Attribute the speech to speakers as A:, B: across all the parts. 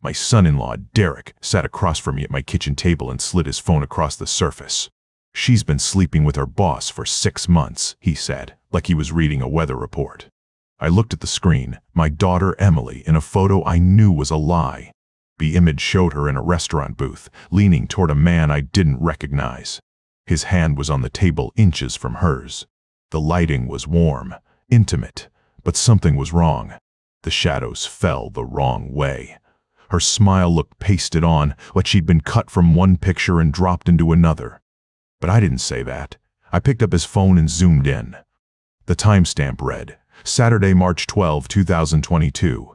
A: My son-in-law, Derek, sat across from me at my kitchen table and slid his phone across the surface. "She's been sleeping with her boss for 6 months, he said, like he was reading a weather report. I looked at the screen, my daughter Emily, in a photo I knew was a lie. The image showed her in a restaurant booth, leaning toward a man I didn't recognize. His hand was on the table inches from hers. The lighting was warm, intimate, but something was wrong. The shadows fell the wrong way. Her smile looked pasted on, like she'd been cut from one picture and dropped into another. But I didn't say that. I picked up his phone and zoomed in. The timestamp read, Saturday, March 12, 2022.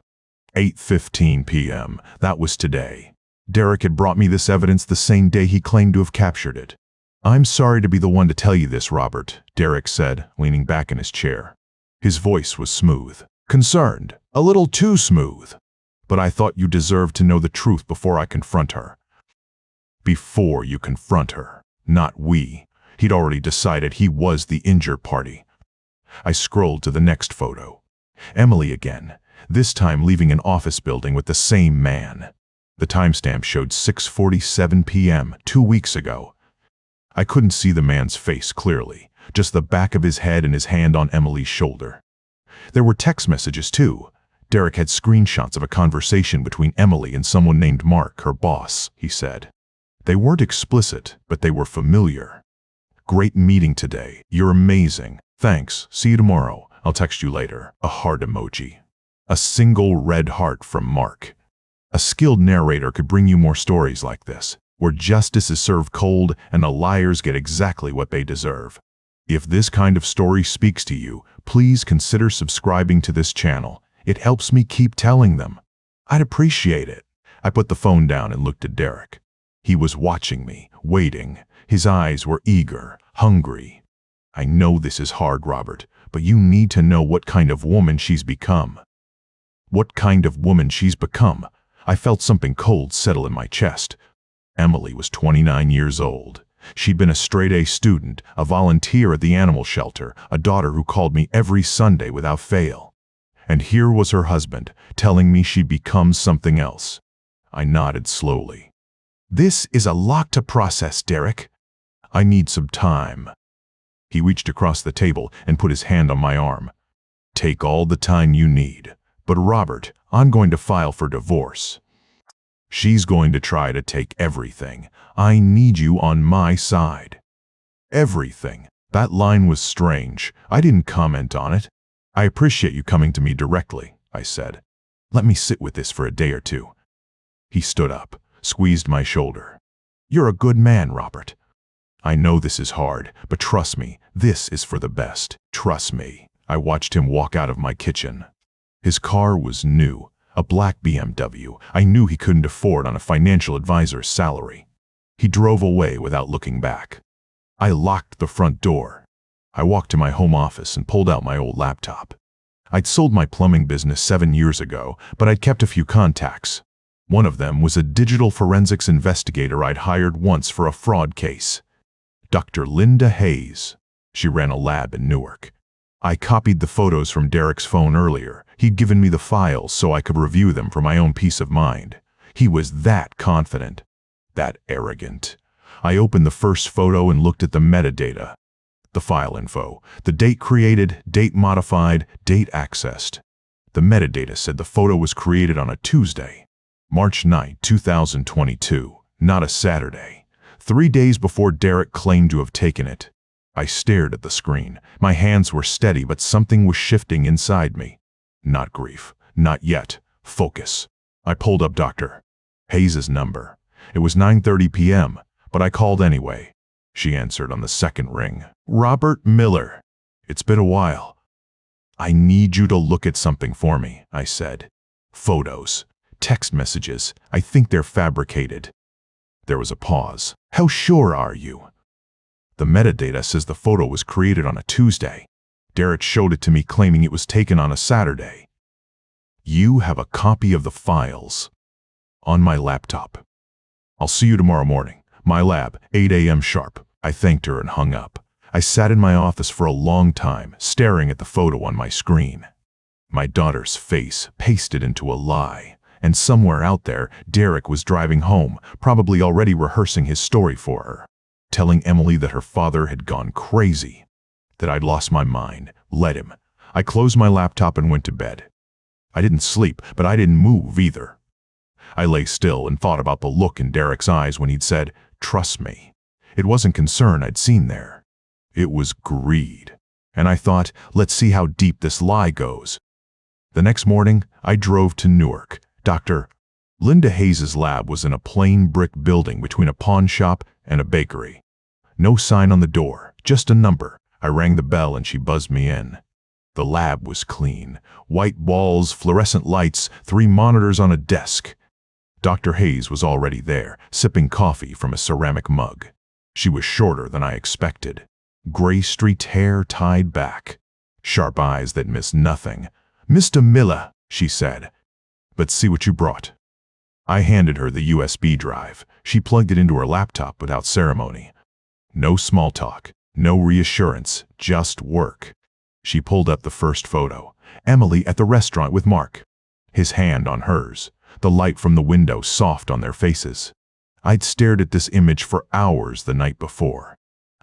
A: 8:15 p.m. That was today. Derek had brought me this evidence the same day he claimed to have captured it. "I'm sorry to be the one to tell you this, Robert," Derek said, leaning back in his chair. His voice was smooth, concerned, a little too smooth. "But I thought you deserved to know the truth before I confront her." Before you confront her, not we. He'd already decided he was the injured party. I scrolled to the next photo. Emily again, this time leaving an office building with the same man. The timestamp showed 6:47 p.m., 2 weeks ago. I couldn't see the man's face clearly, just the back of his head and his hand on Emily's shoulder. There were text messages too. Derek had screenshots of a conversation between Emily and someone named Mark, her boss, he said. They weren't explicit, but they were familiar. "Great meeting today. You're amazing. Thanks. See you tomorrow. I'll text you later." A heart emoji. A single red heart from Mark. A skilled narrator could bring you more stories like this, where justice is served cold and the liars get exactly what they deserve. If this kind of story speaks to you, please consider subscribing to this channel. It helps me keep telling them. I'd appreciate it. I put the phone down and looked at Derek. He was watching me, waiting. His eyes were eager, hungry. "I know this is hard, Robert, but you need to know what kind of woman she's become." What kind of woman she's become? I felt something cold settle in my chest. Emily was 29 years old. She'd been a straight-A student, a volunteer at the animal shelter, a daughter who called me every Sunday without fail. And here was her husband, telling me she'd become something else. I nodded slowly. "This is a lot to process, Derek. I need some time." He reached across the table and put his hand on my arm. "Take all the time you need. But Robert, I'm going to file for divorce. She's going to try to take everything. I need you on my side." Everything. That line was strange. I didn't comment on it. "I appreciate you coming to me directly," I said. "Let me sit with this for a day or two." He stood up, squeezed my shoulder. "You're a good man, Robert. I know this is hard, but trust me, this is for the best. Trust me." I watched him walk out of my kitchen. His car was new, a black BMW I knew he couldn't afford on a financial advisor's salary. He drove away without looking back. I locked the front door. I walked to my home office and pulled out my old laptop. I'd sold my plumbing business 7 years ago, but I'd kept a few contacts. One of them was a digital forensics investigator I'd hired once for a fraud case. Dr. Linda Hayes. She ran a lab in Newark. I copied the photos from Derek's phone earlier. He'd given me the files so I could review them for my own peace of mind. He was that confident, that arrogant. I opened the first photo and looked at the metadata. The file info, the date created, date modified, date accessed. The metadata said the photo was created on a Tuesday, March 9, 2022, not a Saturday, 3 days before Derek claimed to have taken it. I stared at the screen. My hands were steady, but something was shifting inside me. Not grief. Not yet. Focus. I pulled up Dr. Hayes' number. It was 9:30 p.m., but I called anyway. She answered on the second ring. "Robert Miller. It's been a while. I need you to look at something for me," I said. "Photos. Text messages. I think they're fabricated." There was a pause. "How sure are you?" "The metadata says the photo was created on a Tuesday. Derek showed it to me claiming it was taken on a Saturday." "You have a copy of the files?" "On my laptop." "I'll see you tomorrow morning. My lab, 8 a.m. sharp." I thanked her and hung up. I sat in my office for a long time, staring at the photo on my screen. My daughter's face pasted into a lie, And somewhere out there, Derek was driving home, probably already rehearsing his story for her, telling Emily that her father had gone crazy, that I'd lost my mind. Let him. I closed my laptop and went to bed. I didn't sleep, but I didn't move either. I lay still and thought about the look in Derek's eyes when he'd said, "Trust me." It wasn't concern I'd seen there. It was greed. And I thought, let's see how deep this lie goes. The next morning, I drove to Newark. Dr. Linda Hayes' lab was in a plain brick building between a pawn shop and a bakery. No sign on the door, just a number. I rang the bell and she buzzed me in. The lab was clean. White walls, fluorescent lights, 3 monitors on a desk. Dr. Hayes was already there, sipping coffee from a ceramic mug. She was shorter than I expected. Gray-streaked hair tied back. Sharp eyes that missed nothing. "Mr. Miller," she said. "But see what you brought." I handed her the USB drive. She plugged it into her laptop without ceremony. No small talk, no reassurance, just work. She pulled up the first photo. Emily at the restaurant with Mark. His hand on hers. The light from the window soft on their faces. I'd stared at this image for hours the night before.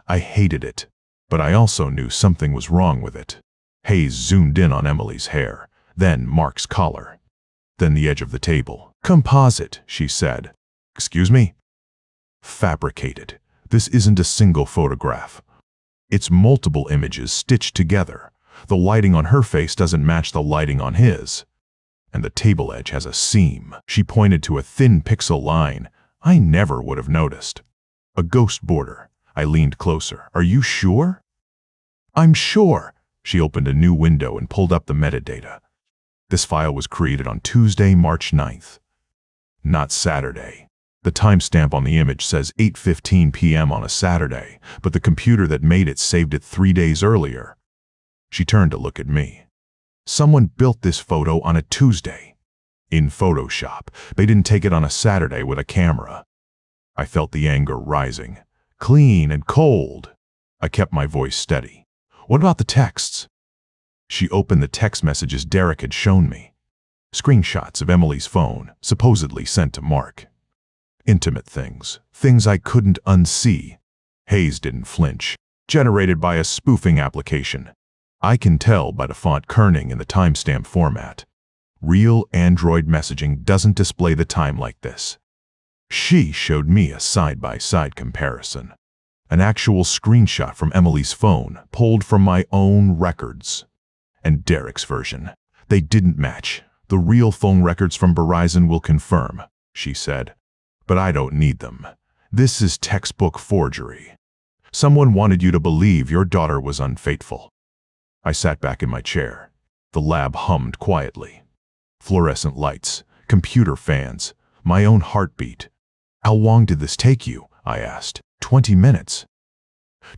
A: I hated it, but I also knew something was wrong with it. Hayes zoomed in on Emily's hair, then Mark's collar, then the edge of the table. "Composite," she said. "Excuse me?" "Fabricated. This isn't a single photograph. It's multiple images stitched together. The lighting on her face doesn't match the lighting on his. And the table edge has a seam." She pointed to a thin pixel line. I never would have noticed. "A ghost border." I leaned closer. "Are you sure?" "I'm sure." She opened a new window and pulled up the metadata. This file was created on Tuesday, March 9th. Not Saturday. The timestamp on the image says 8:15 p.m. on a Saturday, but the computer that made it saved it 3 days earlier. She turned to look at me. "Someone built this photo on a Tuesday. In Photoshop. They didn't take it on a Saturday with a camera." I felt the anger rising. Clean and cold. I kept my voice steady. "What about the texts?" She opened the text messages Derek had shown me. Screenshots of Emily's phone, supposedly sent to Mark. Intimate things. Things I couldn't unsee. Hayes didn't flinch. Generated by a spoofing application. I can tell by the font kerning in the timestamp format. Real Android messaging doesn't display the time like this. She showed me a side-by-side comparison. An actual screenshot from Emily's phone, pulled from my own records. And Derek's version. They didn't match. "The real phone records from Verizon will confirm," she said. "But I don't need them. This is textbook forgery. Someone wanted you to believe your daughter was unfaithful." I sat back in my chair. The lab hummed quietly. Fluorescent lights, computer fans, my own heartbeat. "How long did this take you?" I asked. 20 minutes.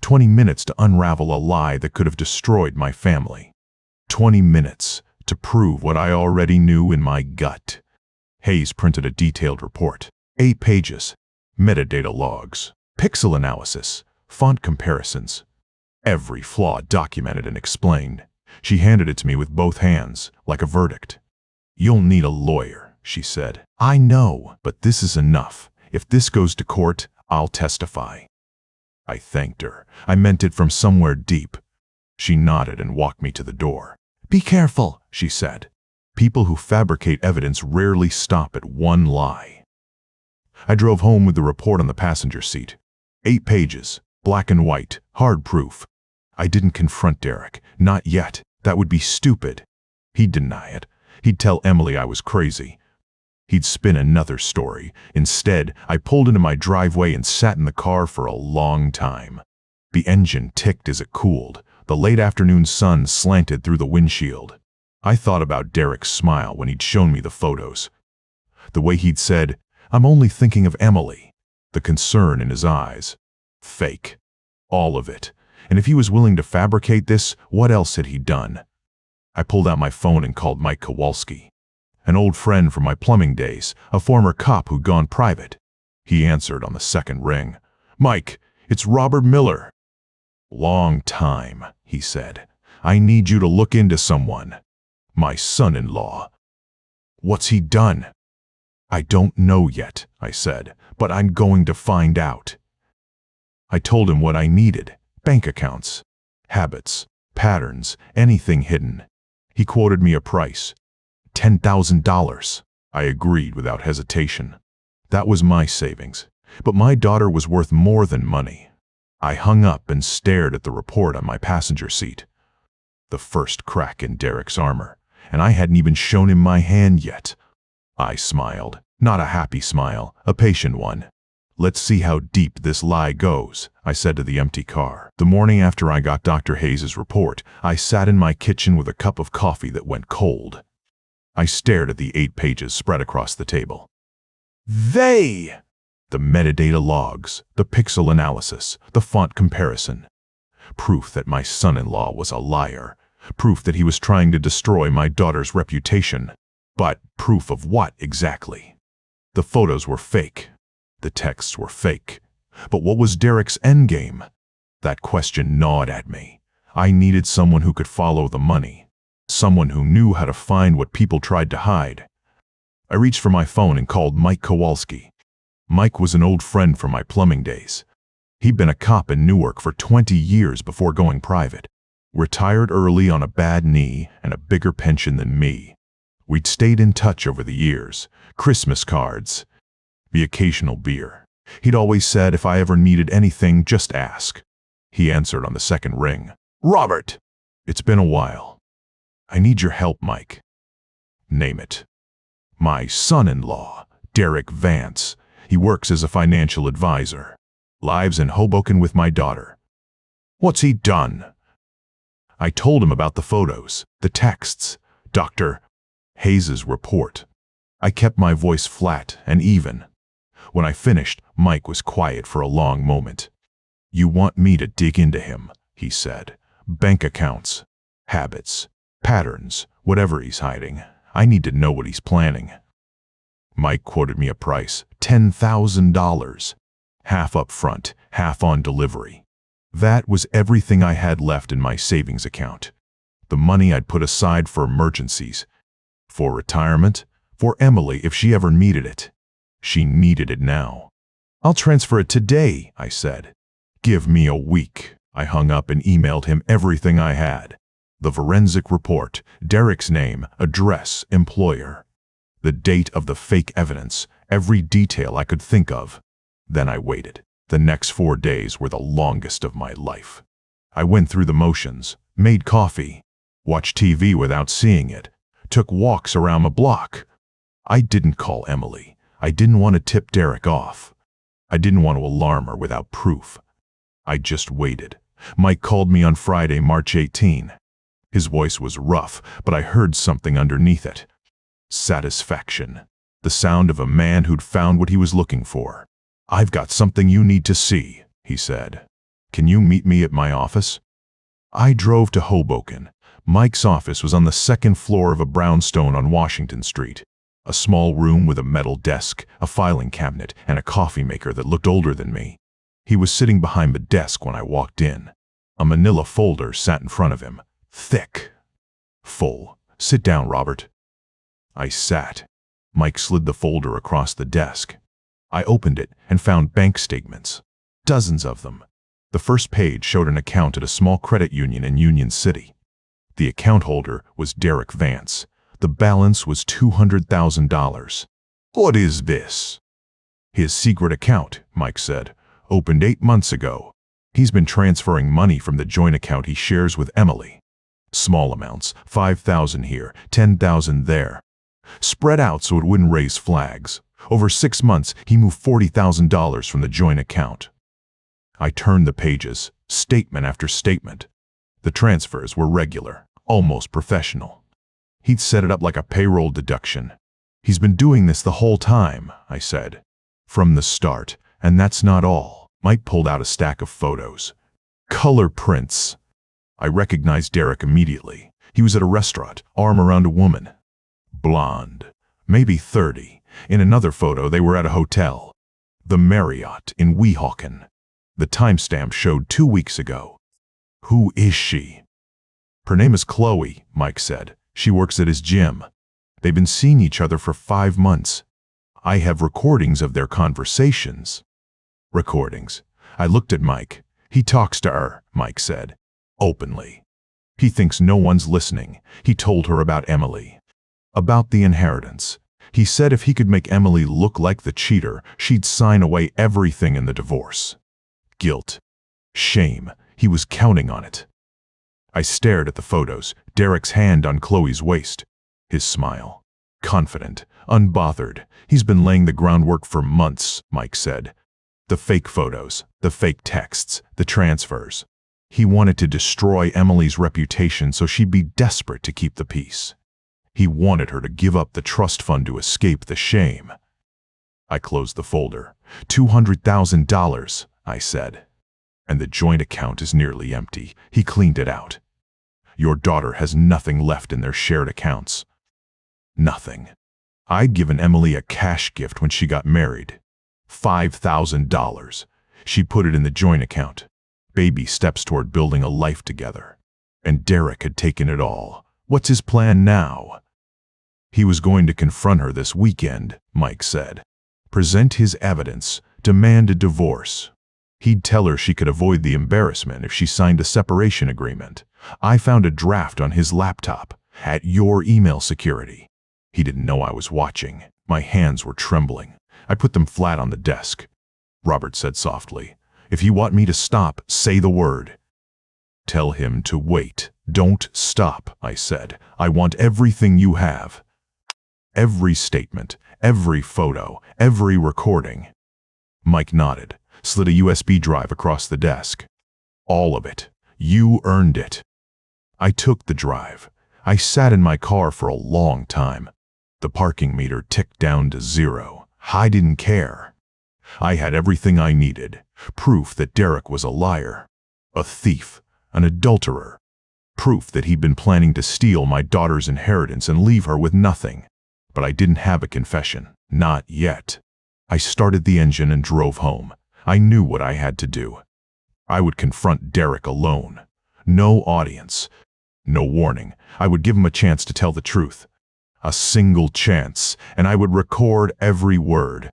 A: 20 minutes to unravel a lie that could have destroyed my family. 20 minutes to prove what I already knew in my gut. Hayes printed a detailed report. 8 pages. Metadata logs. Pixel analysis. Font comparisons. Every flaw documented and explained. She handed it to me with both hands, like a verdict. "You'll need a lawyer," she said. "I know, but this is enough. If this goes to court, I'll testify." I thanked her. I meant it from somewhere deep. She nodded and walked me to the door. "Be careful," she said. People who fabricate evidence rarely stop at one lie. I drove home with the report on the passenger seat. 8 pages, black and white, hard proof. I didn't confront Derek. Not yet. That would be stupid. He'd deny it. He'd tell Emily I was crazy. He'd spin another story. Instead, I pulled into my driveway and sat in the car for a long time. The engine ticked as it cooled. The late afternoon sun slanted through the windshield. I thought about Derek's smile when he'd shown me the photos. The way he'd said, "I'm only thinking of Emily." The concern in his eyes. Fake. All of it. And if he was willing to fabricate this, what else had he done? I pulled out my phone and called Mike Kowalski. An old friend from my plumbing days, a former cop who'd gone private. He answered on the second ring. "Mike, it's Robert Miller." "Long time," he said. "I need you to look into someone. My son-in-law." "What's he done?" I don't know yet, I said, but I'm going to find out. I told him what I needed: bank accounts, habits, patterns, anything hidden. He quoted me a price: $10,000. I agreed without hesitation. That was my savings, but my daughter was worth more than money. I hung up and stared at the report on my passenger seat. The first crack in Derek's armor, and I hadn't even shown him my hand yet. I smiled, not a happy smile, a patient one. Let's see how deep this lie goes, I said to the empty car. The morning after I got Dr. Hayes' report, I sat in my kitchen with a cup of coffee that went cold. I stared at the 8 pages spread across the table. The metadata logs, the pixel analysis, the font comparison. Proof that my son-in-law was a liar. Proof that he was trying to destroy my daughter's reputation. But proof of what exactly? The photos were fake. The texts were fake. But what was Derek's endgame? That question gnawed at me. I needed someone who could follow the money. Someone who knew how to find what people tried to hide. I reached for my phone and called Mike Kowalski. Mike was an old friend from my plumbing days. He'd been a cop in Newark for 20 years before going private. Retired early on a bad knee and a bigger pension than me. We'd stayed in touch over the years. Christmas cards. The occasional beer. He'd always said if I ever needed anything, just ask. He answered on the second ring. Robert! It's been a while. I need your help, Mike. Name it. My son-in-law, Derek Vance. He works as a financial advisor. Lives in Hoboken with my daughter. What's he done? I told him about the photos, the texts, Dr. Hayes' report. I kept my voice flat and even. When I finished, Mike was quiet for a long moment. You want me to dig into him, he said. Bank accounts, habits, patterns, whatever he's hiding. I need to know what he's planning. Mike quoted me a price, $10,000. Half up front, half on delivery. That was everything I had left in my savings account. The money I'd put aside for emergencies. For retirement. For Emily if she ever needed it. She needed it now. I'll transfer it today, I said. Give me a week. I hung up and emailed him everything I had. The forensic report, Derek's name, address, employer. The date of the fake evidence, every detail I could think of. Then I waited. The next 4 days were the longest of my life. I went through the motions, made coffee, watched TV without seeing it, took walks around the block. I didn't call Emily. I didn't want to tip Derek off. I didn't want to alarm her without proof. I just waited. Mike called me on Friday, March 18. His voice was rough, but I heard something underneath it. Satisfaction. The sound of a man who'd found what he was looking for. I've got something you need to see, he said. Can you meet me at my office? I drove to Hoboken. Mike's office was on the 2nd floor of a brownstone on Washington Street. A small room with a metal desk, a filing cabinet, and a coffee maker that looked older than me. He was sitting behind the desk when I walked in. A manila folder sat in front of him. Thick. Full. Sit down, Robert. I sat. Mike slid the folder across the desk. I opened it and found bank statements. Dozens of them. The first page showed an account at a small credit union in Union City. The account holder was Derek Vance. The balance was $200,000. What is this? His secret account, Mike said. Opened 8 months ago. He's been transferring money from the joint account he shares with Emily. Small amounts, $5,000 here, $10,000 there. Spread out so it wouldn't raise flags. Over 6 months, he moved $40,000 from the joint account. I turned the pages, statement after statement. The transfers were regular, almost professional. He'd set it up like a payroll deduction. He's been doing this the whole time, I said. From the start, and that's not all. Mike pulled out a stack of photos. Color prints. I recognized Derek immediately. He was at a restaurant, arm around a woman. Blonde, maybe 30. In another photo, they were at a hotel. The Marriott in Weehawken. The timestamp showed 2 weeks ago. Who is she? Her name is Chloe, Mike said. She works at his gym. They've been seeing each other for 5 months. I have recordings of their conversations. Recordings. I looked at Mike. He talks to her, Mike said. Openly. He thinks no one's listening. He told her about Emily. About the inheritance. He said if he could make Emily look like the cheater, she'd sign away everything in the divorce. Guilt. Shame. He was counting on it. I stared at the photos, Derek's hand on Chloe's waist. His smile. Confident, unbothered. He's been laying the groundwork for months, Mike said. The fake photos, the fake texts, the transfers. He wanted to destroy Emily's reputation so she'd be desperate to keep the peace. He wanted her to give up the trust fund to escape the shame. I closed the folder. $200,000, I said. And the joint account is nearly empty. He cleaned it out. Your daughter has nothing left in their shared accounts. Nothing. I'd given Emily a cash gift when she got married. $5,000. She put it in the joint account. Baby steps toward building a life together. And Derek had taken it all. What's his plan now? He was going to confront her this weekend, Mike said. Present his evidence, demand a divorce. He'd tell her she could avoid the embarrassment if she signed a separation agreement. I found a draft on his laptop, at your email security. He didn't know I was watching. My hands were trembling. I put them flat on the desk. Robert said softly, if you want me to stop, say the word. Tell him to wait. Don't stop, I said. I want everything you have. Every statement, every photo, every recording. Mike nodded, slid a USB drive across the desk. All of it. You earned it. I took the drive. I sat in my car for a long time. The parking meter ticked down to 0. I didn't care. I had everything I needed. Proof that Derek was a liar, a thief, an adulterer. Proof that he'd been planning to steal my daughter's inheritance and leave her with nothing. But I didn't have a confession. Not yet. I started the engine and drove home. I knew what I had to do. I would confront Derek alone. No audience. No warning. I would give him a chance to tell the truth. A single chance, and I would record every word.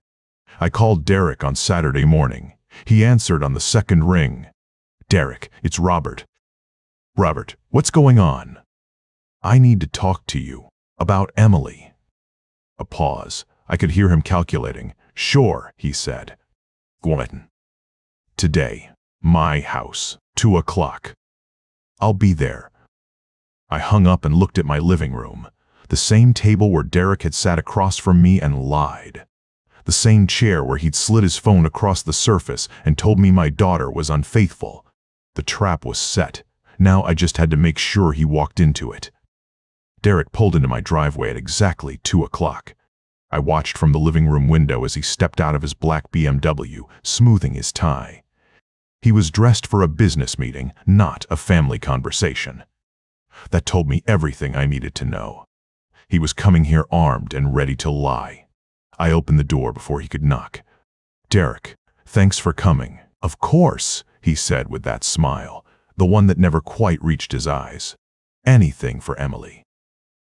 A: I called Derek on Saturday morning. He answered on the second ring. Derek, it's Robert. Robert, what's going on? I need to talk to you. About Emily. A pause. I could hear him calculating. Sure, he said. Gwen. Today. My house. 2 o'clock. I'll be there. I hung up and looked at my living room. The same table where Derek had sat across from me and lied. The same chair where he'd slid his phone across the surface and told me my daughter was unfaithful. The trap was set. Now I just had to make sure he walked into it. Derek pulled into my driveway at exactly 2 o'clock. I watched from the living room window as he stepped out of his black BMW, smoothing his tie. He was dressed for a business meeting, not a family conversation. That told me everything I needed to know. He was coming here armed and ready to lie. I opened the door before he could knock. Derek, thanks for coming. Of course, he said with that smile, the one that never quite reached his eyes. Anything for Emily.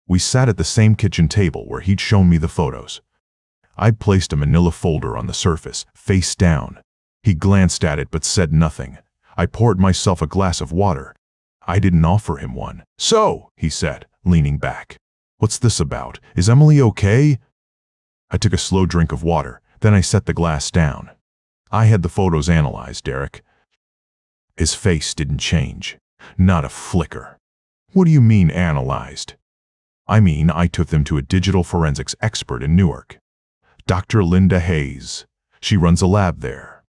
A: We sat at the same kitchen table where he'd shown me the photos. I'd placed a manila folder on the surface, face down. He glanced at it but said nothing. I poured myself a glass of water. I didn't offer him one. So, he said, leaning back. What's this about? Is Emily okay? I took a slow drink of water, then I set the glass down. I had the photos analyzed, Derek. His face didn't change. Not a flicker. What do you mean analyzed? I mean I took them to a digital forensics expert in Newark. Dr. Linda Hayes. She runs a lab there.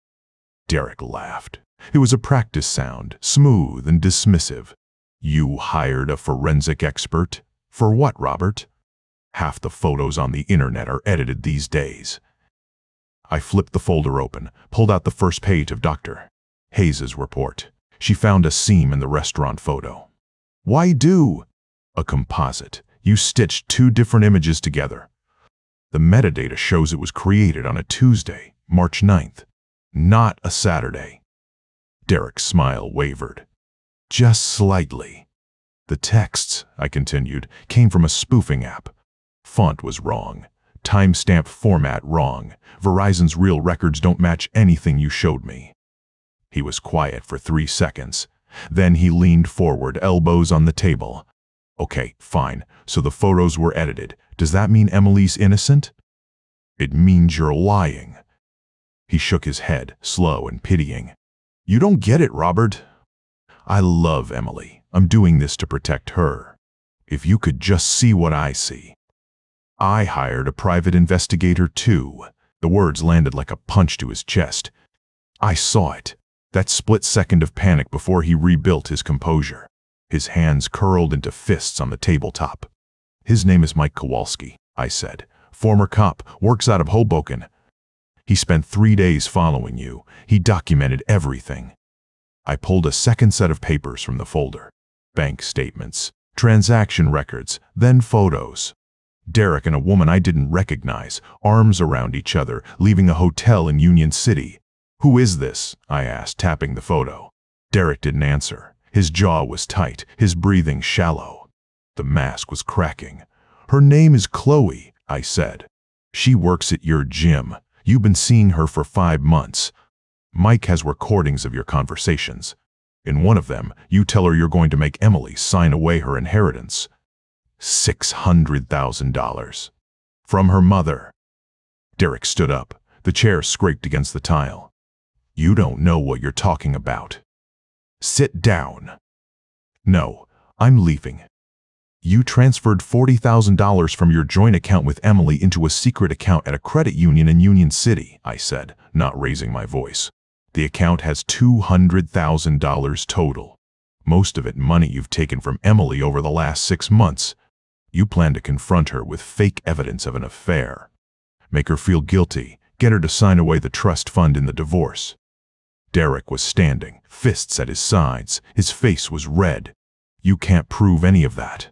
A: Derek laughed. It was a practice sound, smooth and dismissive. You hired a forensic expert? For what, Robert? Half the photos on the internet are edited these days. I flipped the folder open, pulled out the first page of Dr. Hayes' report. She found a seam in the restaurant photo. Why do? A composite. You stitched 2 different images together. The metadata shows it was created on a Tuesday, March 9th, not a Saturday. Derek's smile wavered. Just slightly. The texts, I continued, came from a spoofing app. Font was wrong. Timestamp format wrong. Verizon's real records don't match anything you showed me. He was quiet for 3 seconds. Then he leaned forward, elbows on the table. Okay, fine. So the photos were edited. Does that mean Emily's innocent? It means you're lying. He shook his head, slow and pitying. You don't get it, Robert. I love Emily. I'm doing this to protect her. If you could just see what I see. I hired a private investigator too. The words landed like a punch to his chest. I saw it. That split second of panic before he rebuilt his composure. His hands curled into fists on the tabletop. His name is Mike Kowalski, I said. Former cop, works out of Hoboken. He spent 3 days following you. He documented everything. I pulled a second set of papers from the folder. Bank statements, transaction records, then photos. Derek and a woman I didn't recognize, arms around each other, leaving a hotel in Union City. Who is this? I asked, tapping the photo. Derek didn't answer. His jaw was tight, his breathing shallow. The mask was cracking. Her name is Chloe, I said. She works at your gym. You've been seeing her for 5 months. Mike has recordings of your conversations. In one of them, you tell her you're going to make Emily sign away her inheritance. $600,000. From her mother. Derek stood up. The chair scraped against the tile. You don't know what you're talking about. Sit down. No, I'm leaving. You transferred $40,000 from your joint account with Emily into a secret account at a credit union in Union City, I said, not raising my voice. The account has $200,000 total. Most of it money you've taken from Emily over the last 6 months. You plan to confront her with fake evidence of an affair. Make her feel guilty, get her to sign away the trust fund in the divorce. Derek was standing, fists at his sides. His face was red. You can't prove any of that.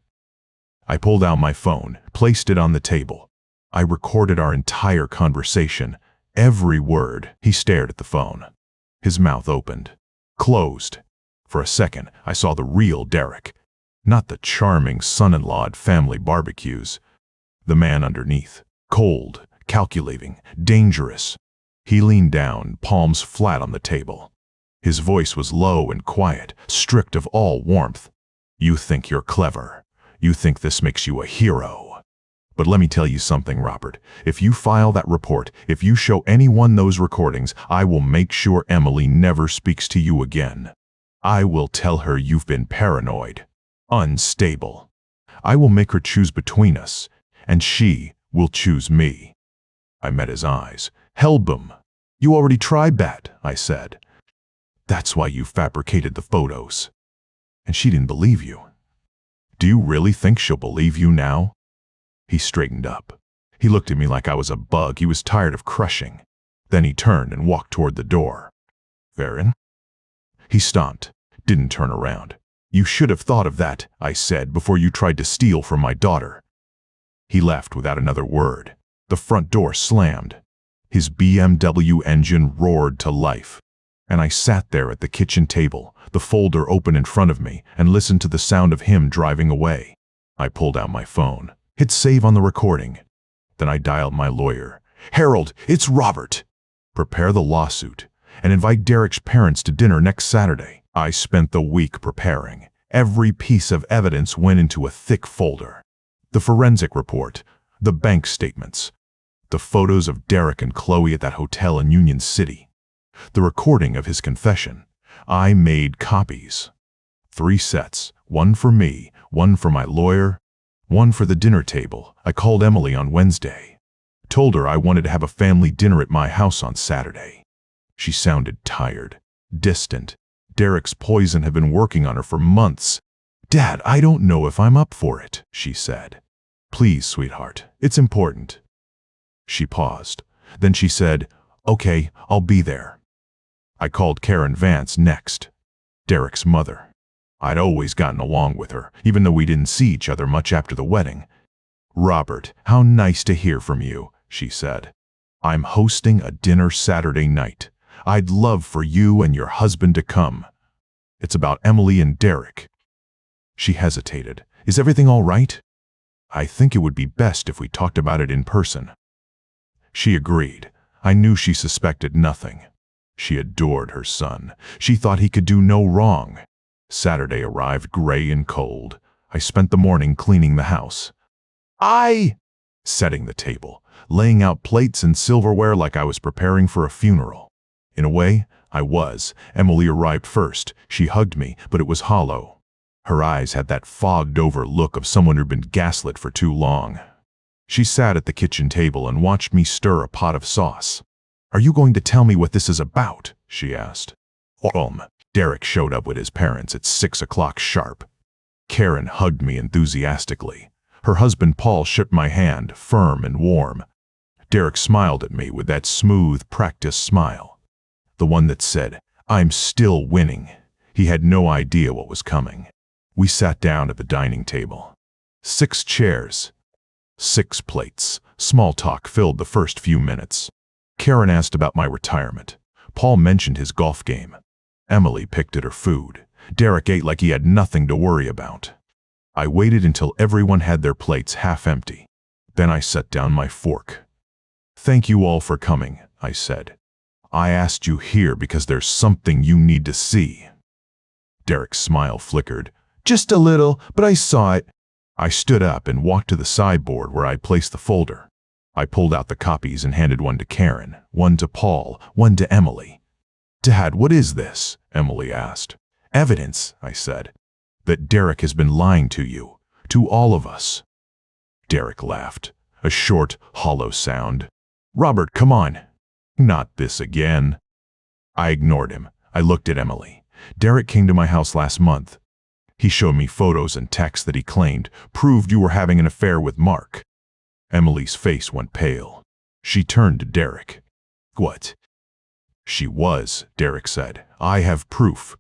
A: I pulled out my phone, placed it on the table. I recorded our entire conversation, every word. He stared at the phone. His mouth opened, closed. For a second, I saw the real Derek, not the charming son-in-law at family barbecues. The man underneath, cold, calculating, dangerous. He leaned down, palms flat on the table. His voice was low and quiet, stripped of all warmth. You think you're clever. You think this makes you a hero. But let me tell you something, Robert. If you file that report, if you show anyone those recordings, I will make sure Emily never speaks to you again. I will tell her you've been paranoid, unstable. I will make her choose between us, and she will choose me. I met his eyes. Hellboom. You already tried that, I said. That's why you fabricated the photos. And she didn't believe you. Do you really think she'll believe you now? He straightened up. He looked at me like I was a bug he was tired of crushing. Then he turned and walked toward the door. Varen? He stomped, didn't turn around. You should have thought of that, I said, before you tried to steal from my daughter. He left without another word. The front door slammed. His BMW engine roared to life. And I sat there at the kitchen table, the folder open in front of me, and listened to the sound of him driving away. I pulled out my phone, hit save on the recording. Then I dialed my lawyer. Harold, it's Robert. Prepare the lawsuit and invite Derek's parents to dinner next Saturday. I spent the week preparing. Every piece of evidence went into a thick folder. The forensic report, the bank statements, the photos of Derek and Chloe at that hotel in Union City, the recording of his confession. I made copies. 3 sets, one for me, one for my lawyer, one for the dinner table. I called Emily on Wednesday. Told her I wanted to have a family dinner at my house on Saturday. She sounded tired, distant. Derek's poison had been working on her for months. Dad, I don't know if I'm up for it, she said. Please, sweetheart, it's important. She paused. Then she said, okay, I'll be there. I called Karen Vance next, Derek's mother. I'd always gotten along with her, even though we didn't see each other much after the wedding. Robert, how nice to hear from you, she said. I'm hosting a dinner Saturday night. I'd love for you and your husband to come. It's about Emily and Derek. She hesitated. Is everything all right? I think it would be best if we talked about it in person. She agreed. I knew she suspected nothing. She adored her son. She thought he could do no wrong. Saturday arrived gray and cold. I spent the morning cleaning the house. Setting the table, laying out plates and silverware like I was preparing for a funeral. In a way, I was. Emily arrived first. She hugged me, but it was hollow. Her eyes had that fogged-over look of someone who'd been gaslit for too long. She sat at the kitchen table and watched me stir a pot of sauce. "Are you going to tell me what this is about?" she asked. Derek showed up with his parents at 6 o'clock sharp. Karen hugged me enthusiastically. Her husband Paul shook my hand, firm and warm. Derek smiled at me with that smooth, practiced smile. The one that said, "I'm still winning." He had no idea what was coming. We sat down at the dining table. 6 chairs, 6 plates. Small talk filled the first few minutes. Karen asked about my retirement. Paul mentioned his golf game. Emily picked at her food. Derek ate like he had nothing to worry about. I waited until everyone had their plates half empty. Then I set down my fork. "Thank you all for coming," I said. "I asked you here because there's something you need to see." Derek's smile flickered. "Just a little, but I saw it." I stood up and walked to the sideboard where I placed the folder. I pulled out the copies and handed one to Karen, one to Paul, one to Emily. "Dad, what is this?" Emily asked. "Evidence," I said, "that Derek has been lying to you, to all of us." Derek laughed, a short, hollow sound. "Robert, come on." "Not this again." I ignored him. I looked at Emily. "Derek came to my house last month. He showed me photos and texts that he claimed proved you were having an affair with Mark." Emily's face went pale. She turned to Derek. "What?" "She was," Derek said. "I have proof."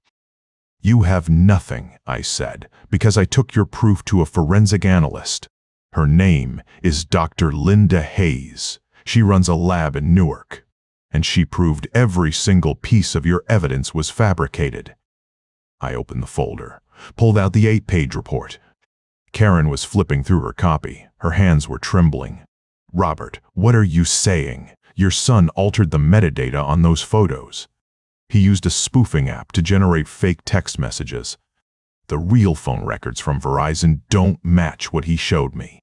A: "You have nothing," I said, "because I took your proof to a forensic analyst. Her name is Dr. Linda Hayes. She runs a lab in Newark. And she proved every single piece of your evidence was fabricated." I opened the folder, pulled out the 8-page report. Karen was flipping through her copy. Her hands were trembling. "Robert, what are you saying? Your son altered the metadata on those photos. He used a spoofing app to generate fake text messages. The real phone records from Verizon don't match what he showed me.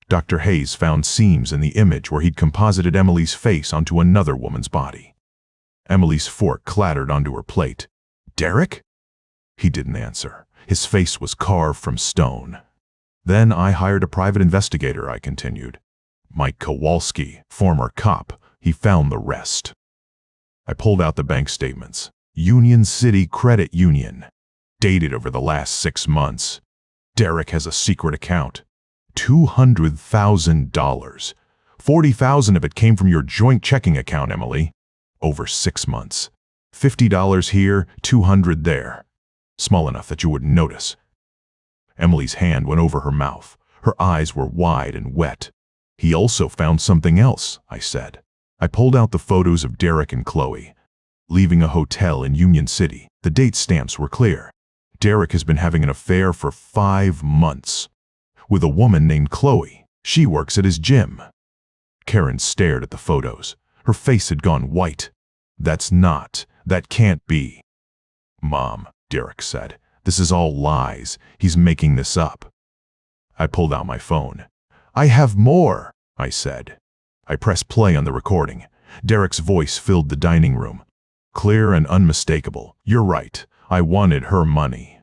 A: Dr. Hayes found seams in the image where he'd composited Emily's face onto another woman's body." Emily's fork clattered onto her plate. "Derek?" He didn't answer. His face was carved from stone. "Then I hired a private investigator," I continued. "Mike Kowalski, former cop. He found the rest." I pulled out the bank statements. Union City Credit Union. Dated over the last 6 months. Derek has a secret account. $200,000. 40,000 of it came from your joint checking account, Emily. Over 6 months. $50 here, 200 there. Small enough that you wouldn't notice. Emily's hand went over her mouth. Her eyes were wide and wet. "He also found something else," I said. I pulled out the photos of Derek and Chloe. Leaving a hotel in Union City. The date stamps were clear. Derek has been having an affair for 5 months. With a woman named Chloe. She works at his gym. Karen stared at the photos. Her face had gone white. That can't be." "Mom," Derek said, "this is all lies. He's making this up." I pulled out my phone. "I have more," I said. I pressed play on the recording. Derek's voice filled the dining room. Clear and unmistakable. "You're right. I wanted her money.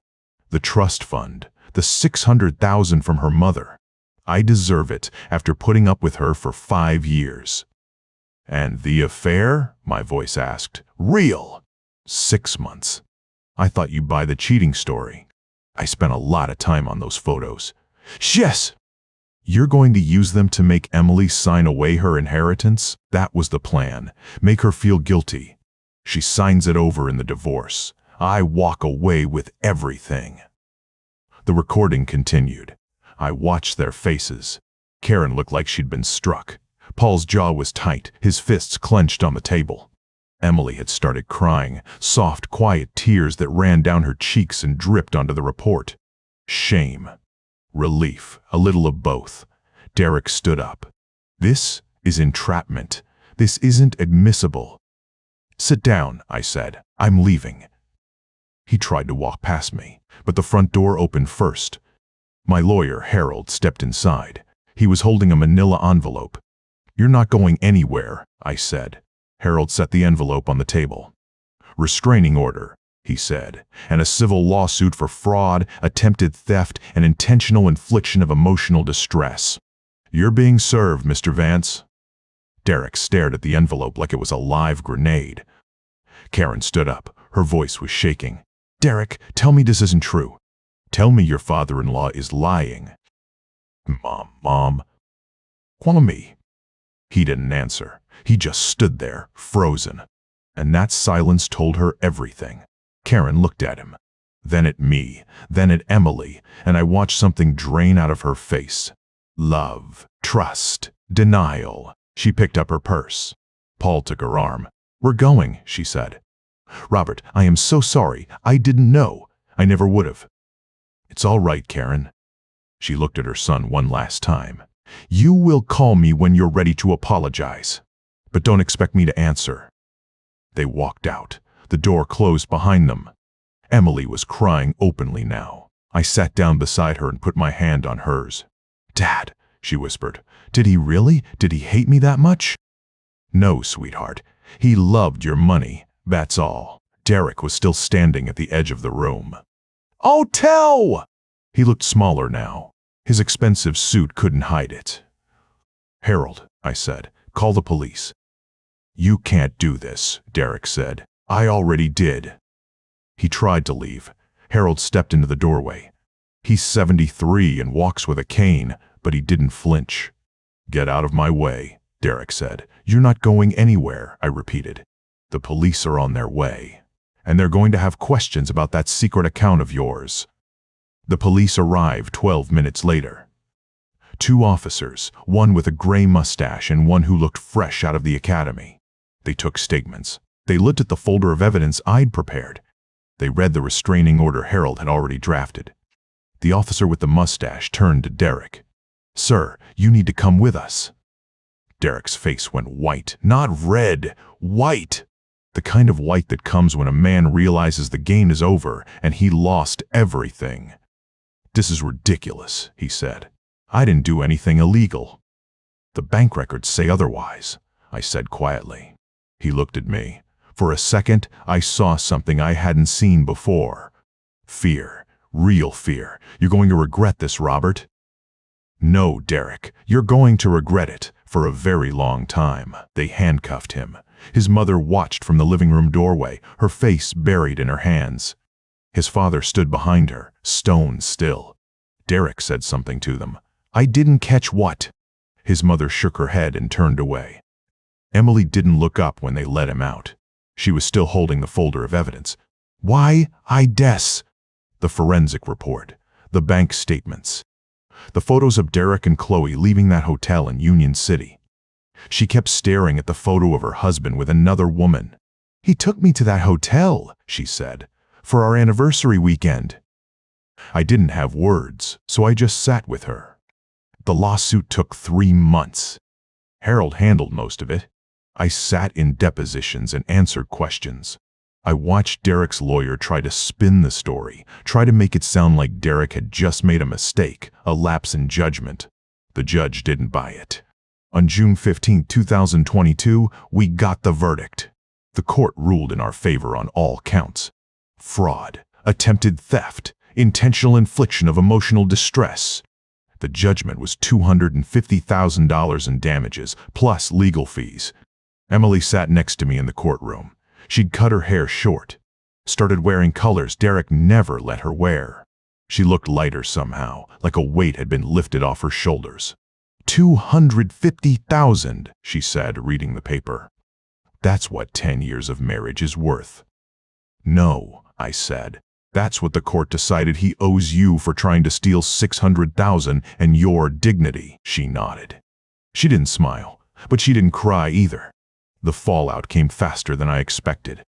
A: The trust fund. The 600,000 from her mother. I deserve it after putting up with her for 5 years. "And the affair?" my voice asked. "Real." 6 months. I thought you'd buy the cheating story. I spent a lot of time on those photos. "Yes." "You're going to use them to make Emily sign away her inheritance?" "That was the plan. Make her feel guilty. She signs it over in the divorce. I walk away with everything." The recording continued. I watched their faces. Karen looked like she'd been struck. Paul's jaw was tight, his fists clenched on the table. Emily had started crying, soft, quiet tears that ran down her cheeks and dripped onto the report. Shame. Relief, a little of both. Derek stood up. This is entrapment. This isn't admissible. Sit down, I said. I'm leaving. He tried to walk past me, but the front door opened first. My lawyer, Harold, stepped inside. He was holding a manila envelope. You're not going anywhere, I said. Harold set the envelope on the table. Restraining order, he said, and a civil lawsuit for fraud, attempted theft, and intentional infliction of emotional distress. You're being served, Mr. Vance. Derek stared at the envelope like it was a live grenade. Karen stood up. Her voice was shaking. Derek, tell me this isn't true. Tell me your father-in-law is lying. Mom. Kwame. He didn't answer. He just stood there, frozen. And that silence told her everything. Karen looked at him, then at me, then at Emily, and I watched something drain out of her face. Love, trust, denial. She picked up her purse. Paul took her arm. We're going, she said. Robert, I am so sorry. I didn't know. I never would have. It's all right, Karen. She looked at her son one last time. You will call me when you're ready to apologize. But don't expect me to answer. They walked out. The door closed behind them. Emily was crying openly now. I sat down beside her and put my hand on hers. Dad, she whispered, did he really? Did he hate me that much? No, sweetheart. He loved your money. That's all. Derek was still standing at the edge of the room. Oh, tell! He looked smaller now. His expensive suit couldn't hide it. Harold, I said, call the police. You can't do this, Derek said. I already did. He tried to leave. Harold stepped into the doorway. He's 73 and walks with a cane, but he didn't flinch. Get out of my way, Derek said. You're not going anywhere, I repeated. The police are on their way, and they're going to have questions about that secret account of yours. The police arrived 12 minutes later. 2 officers, one with a gray mustache and one who looked fresh out of the academy. They took statements. They looked at the folder of evidence I'd prepared. They read the restraining order Harold had already drafted. The officer with the mustache turned to Derek. Sir, you need to come with us. Derek's face went white, not red, white. The kind of white that comes when a man realizes the game is over and he lost everything. This is ridiculous, he said. I didn't do anything illegal. The bank records say otherwise, I said quietly. He looked at me. For a second, I saw something I hadn't seen before. Fear, real fear. You're going to regret this, Robert. No, Derek, you're going to regret it for a very long time. They handcuffed him. His mother watched from the living room doorway, her face buried in her hands. His father stood behind her, stone still. Derek said something to them. I didn't catch what? His mother shook her head and turned away. Emily didn't look up when they let him out. She was still holding the folder of evidence. Why, I guess. The forensic report, the bank statements, the photos of Derek and Chloe leaving that hotel in Union City. She kept staring at the photo of her husband with another woman. He took me to that hotel, she said, for our anniversary weekend. I didn't have words, so I just sat with her. The lawsuit took 3 months. Harold handled most of it. I sat in depositions and answered questions. I watched Derek's lawyer try to spin the story, try to make it sound like Derek had just made a mistake, a lapse in judgment. The judge didn't buy it. On June 15, 2022, we got the verdict. The court ruled in our favor on all counts. Fraud, attempted theft, intentional infliction of emotional distress. The judgment was $250,000 in damages, plus legal fees. Emily sat next to me in the courtroom. She'd cut her hair short, started wearing colors Derek never let her wear. She looked lighter somehow, like a weight had been lifted off her shoulders. $250,000, she said, reading the paper. That's what 10 years of marriage is worth. No, I said. That's what the court decided he owes you for trying to steal $600,000 and your dignity. She nodded. She didn't smile, but she didn't cry either. The fallout came faster than I expected.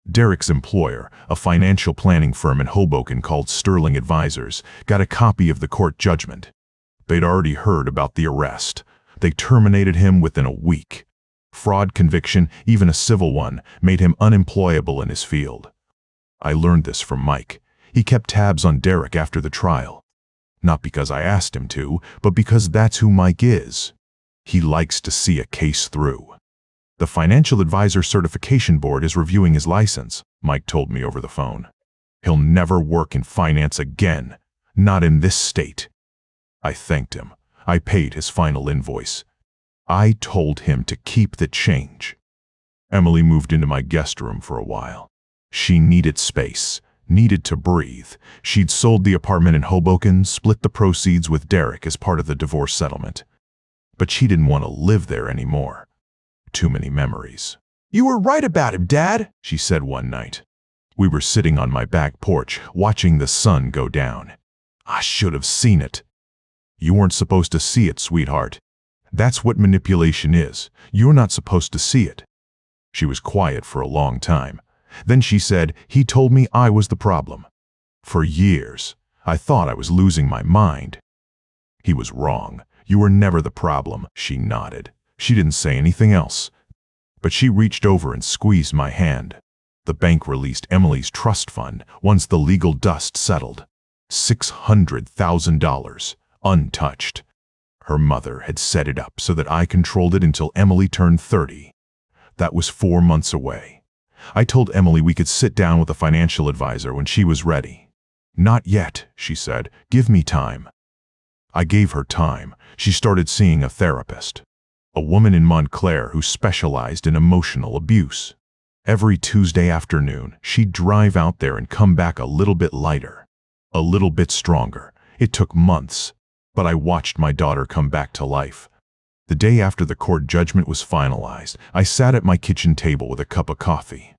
A: Derek's employer, a financial planning firm in Hoboken called Sterling Advisors, got a copy of the court judgment. They'd already heard about the arrest. They terminated him within a week. Fraud conviction, even a civil one, made him unemployable in his field. I learned this from Mike. He kept tabs on Derek after the trial. Not because I asked him to, but because that's who Mike is. He likes to see a case through. The Financial Advisor Certification Board is reviewing his license, Mike told me over the phone. He'll never work in finance again, not in this state. I thanked him. I paid his final invoice. I told him to keep the change. Emily moved into my guest room for a while. She needed space, needed to breathe. She'd sold the apartment in Hoboken, split the proceeds with Derek as part of the divorce settlement. But she didn't want to live there anymore. Too many memories. "You were right about him, Dad," she said one night. We were sitting on my back porch, watching the sun go down. "I should have seen it." "You weren't supposed to see it, sweetheart. That's what manipulation is. You're not supposed to see it." She was quiet for a long time. Then she said, "He told me I was the problem. For years, I thought I was losing my mind." "He was wrong. You were never the problem," she nodded. She didn't say anything else. But she reached over and squeezed my hand. The bank released Emily's trust fund once the legal dust settled. $600,000, untouched. Her mother had set it up so that I controlled it until Emily turned 30. That was 4 months away. I told Emily we could sit down with a financial advisor when she was ready. "Not yet," she said. "Give me time." I gave her time. She started seeing a therapist, a woman in Montclair who specialized in emotional abuse. Every Tuesday afternoon, she'd drive out there and come back a little bit lighter, a little bit stronger. It took months, but I watched my daughter come back to life. The day after the court judgment was finalized, I sat at my kitchen table with a cup of coffee.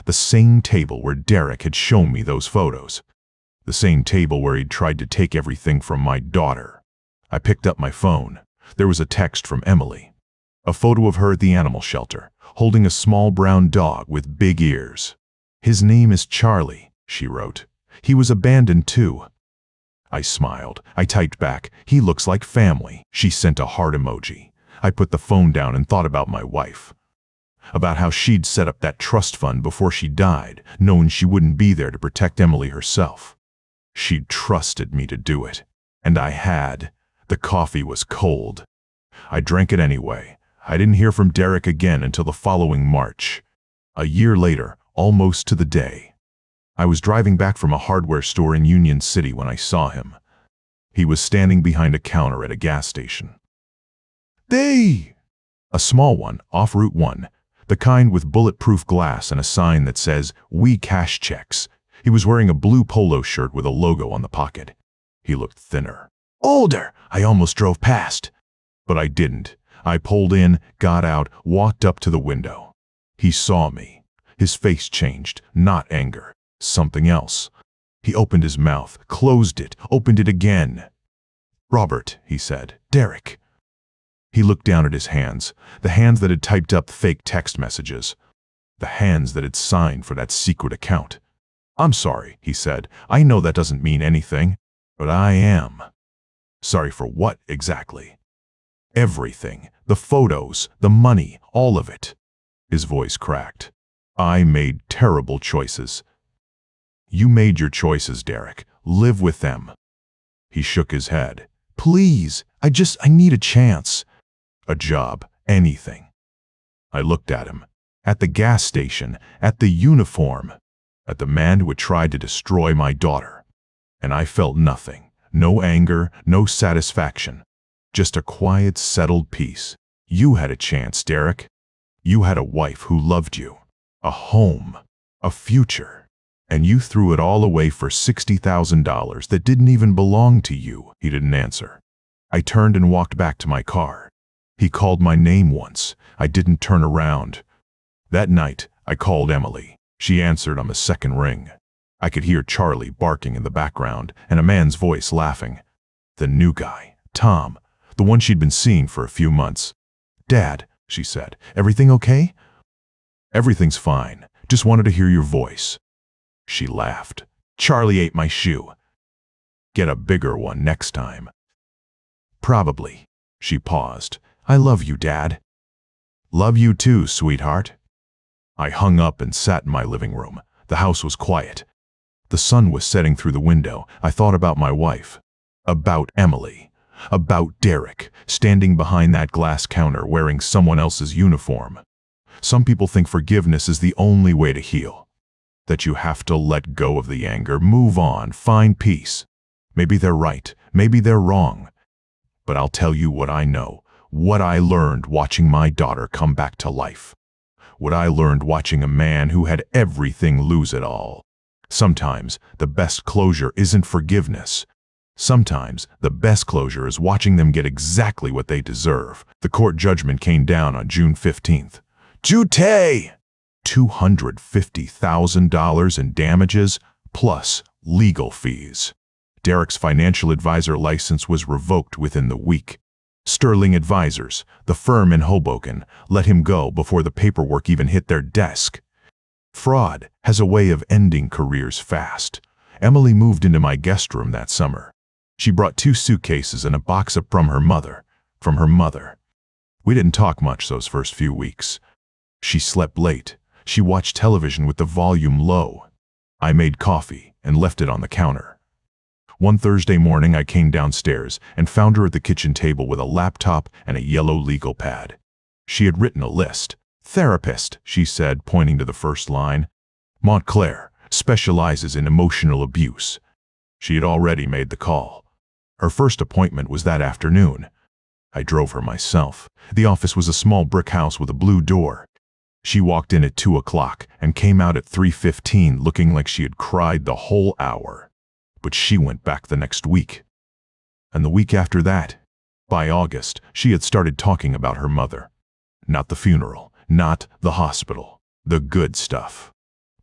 A: The same table where Derek had shown me those photos. The same table where he'd tried to take everything from my daughter. I picked up my phone. There was a text from Emily. A photo of her at the animal shelter, holding a small brown dog with big ears. "His name is Charlie," she wrote. "He was abandoned too." I smiled. I typed back, "He looks like family." She sent a heart emoji. I put the phone down and thought about my wife. About how she'd set up that trust fund before she died, knowing she wouldn't be there to protect Emily herself. She'd trusted me to do it. And I had. The coffee was cold. I drank it anyway. I didn't hear from Derek again until the following March. A year later, almost to the day. I was driving back from a hardware store in Union City when I saw him. He was standing behind a counter at a gas station. A small one, off Route 1, the kind with bulletproof glass and a sign that says, "We cash checks." He was wearing a blue polo shirt with a logo on the pocket. He looked thinner. Older. I almost drove past. But I didn't. I pulled in, got out, walked up to the window. He saw me. His face changed, not anger, something else. He opened his mouth, closed it, opened it again. "Robert," he said. "Derek." He looked down at his hands, the hands that had typed up fake text messages, the hands that had signed for that secret account. "I'm sorry," he said. "I know that doesn't mean anything, but I am." "Sorry for what, exactly?" "Everything. The photos, the money, all of it." His voice cracked. "I made terrible choices." "You made your choices, Derek. Live with them." He shook his head. "Please, I need a chance." "A job, anything." I looked at him. At the gas station, at the uniform, at the man who had tried to destroy my daughter. And I felt nothing. No anger, no satisfaction. Just a quiet, settled peace. You had a chance, Derek. You had a wife who loved you. A home. A future. And you threw it all away for $60,000 that didn't even belong to you. He didn't answer. I turned and walked back to my car. He called my name once. I didn't turn around. That night, I called Emily. She answered on the second ring. I could hear Charlie barking in the background and a man's voice laughing. The new guy, Tom, the one she'd been seeing for a few months. "Dad," she said, "everything okay?" "Everything's fine. Just wanted to hear your voice." She laughed. "Charlie ate my shoe. Get a bigger one next time." Probably. She paused. I love you, Dad. Love you too, sweetheart. I hung up and sat in my living room. The house was quiet. The sun was setting through the window. I thought about my wife, about Emily, about Derek, standing behind that glass counter wearing someone else's uniform. Some people think forgiveness is the only way to heal, that you have to let go of the anger, move on, find peace. Maybe they're right, maybe they're wrong. But I'll tell you what I know, what I learned watching my daughter come back to life. What I learned watching a man who had everything lose it all. Sometimes the best closure isn't forgiveness. Sometimes the best closure is watching them get exactly what they deserve. The court judgment came down on June 15th. Jute! $250,000 in damages plus legal fees. Derek's financial advisor license was revoked within the week. Sterling Advisors, the firm in Hoboken, let him go before the paperwork even hit their desk. Fraud has a way of ending careers fast. Emily moved into my guest room that summer. She brought 2 suitcases and a box from her mother. We didn't talk much those first few weeks. She slept late. She watched television with the volume low. I made coffee and left it on the counter. One Thursday morning, I came downstairs and found her at the kitchen table with a laptop and a yellow legal pad. She had written a list. Therapist, she said, pointing to the first line. Montclair specializes in emotional abuse. She had already made the call. Her first appointment was that afternoon. I drove her myself. The office was a small brick house with a blue door. She walked in at 2 o'clock and came out at 3:15 looking like she had cried the whole hour. But she went back the next week. And the week after that. By August, she had started talking about her mother. Not the funeral, not the hospital, the good stuff.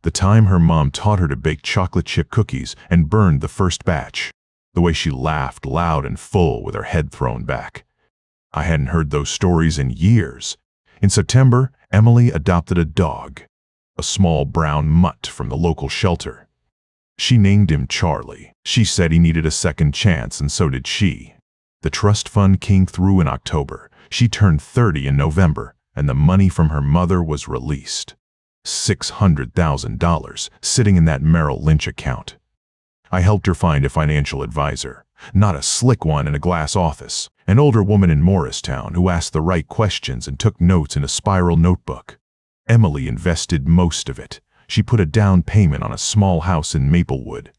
A: The time her mom taught her to bake chocolate chip cookies and burned the first batch. The way she laughed loud and full with her head thrown back. I hadn't heard those stories in years. In September, Emily adopted a dog, a small brown mutt from the local shelter. She named him Charlie. She said he needed a second chance, and so did she. The trust fund came through in October. She turned 30 in November, and the money from her mother was released. $600,000 sitting in that Merrill Lynch account. I helped her find a financial advisor, not a slick one in a glass office, an older woman in Morristown who asked the right questions and took notes in a spiral notebook. Emily invested most of it. She put a down payment on a small house in Maplewood.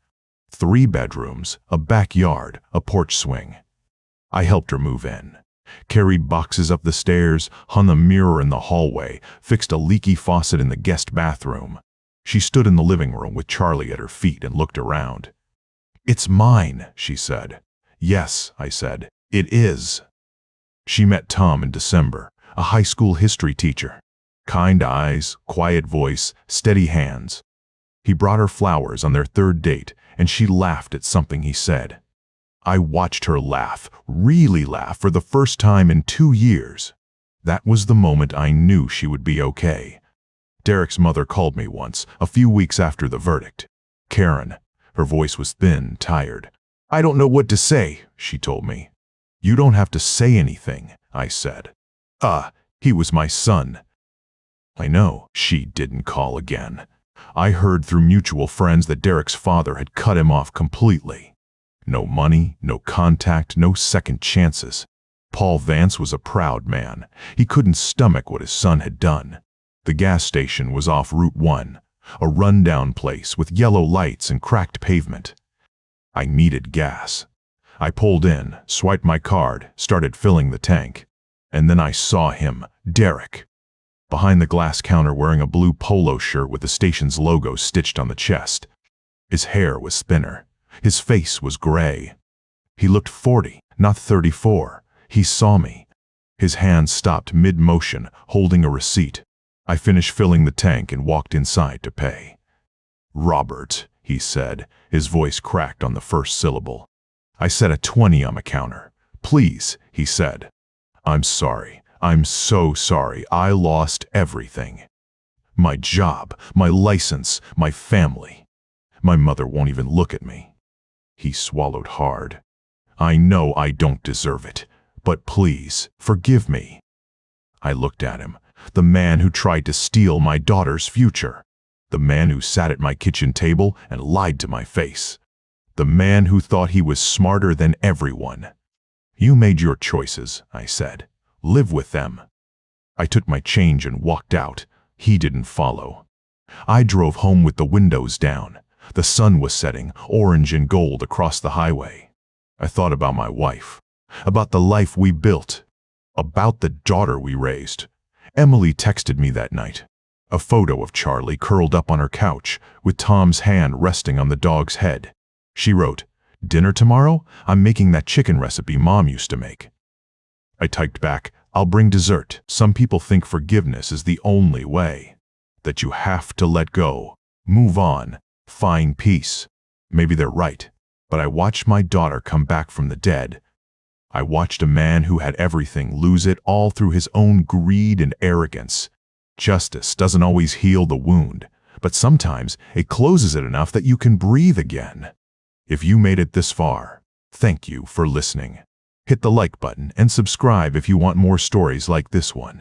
A: 3 bedrooms, a backyard, a porch swing. I helped her move in. Carried boxes up the stairs, hung a mirror in the hallway, fixed a leaky faucet in the guest bathroom. She stood in the living room with Charlie at her feet and looked around. "It's mine," she said. "Yes," I said, "it is." She met Tom in December, a high school history teacher. Kind eyes, quiet voice, steady hands. He brought her flowers on their 3rd date, and she laughed at something he said. I watched her laugh, really laugh, for the first time in 2 years. That was the moment I knew she would be okay. Derek's mother called me once, a few weeks after the verdict. Karen. Her voice was thin, tired. "I don't know what to say," she told me. "You don't have to say anything," I said. He was my son." I know. She didn't call again. I heard through mutual friends that Derek's father had cut him off completely. No money, no contact, no second chances. Paul Vance was a proud man. He couldn't stomach what his son had done. The gas station was off Route 1, a rundown place with yellow lights and cracked pavement. I needed gas. I pulled in, swiped my card, started filling the tank. And then I saw him, Derek, behind the glass counter wearing a blue polo shirt with the station's logo stitched on the chest. His hair was thinner. His face was gray. He looked 40, not 34. He saw me. His hand stopped mid-motion, holding a receipt. I finished filling the tank and walked inside to pay. "Robert," he said, his voice cracked on the first syllable. I set a 20 on the counter. "Please," he said. "I'm sorry. I'm so sorry. I lost everything. My job, my license, my family. My mother won't even look at me." He swallowed hard. "I know I don't deserve it. But please, forgive me." I looked at him, the man who tried to steal my daughter's future. The man who sat at my kitchen table and lied to my face. The man who thought he was smarter than everyone. "You made your choices," I said. "Live with them." I took my change and walked out. He didn't follow. I drove home with the windows down. The sun was setting, orange and gold across the highway. I thought about my wife, about the life we built, about the daughter we raised. Emily texted me that night. A photo of Charlie curled up on her couch, with Tom's hand resting on the dog's head. She wrote, "Dinner tomorrow? I'm making that chicken recipe Mom used to make." I typed back, "I'll bring dessert." Some people think forgiveness is the only way. That you have to let go, move on, find peace. Maybe they're right, but I watched my daughter come back from the dead. I watched a man who had everything lose it all through his own greed and arrogance. Justice doesn't always heal the wound, but sometimes it closes it enough that you can breathe again. If you made it this far, thank you for listening. Hit the like button and subscribe if you want more stories like this one.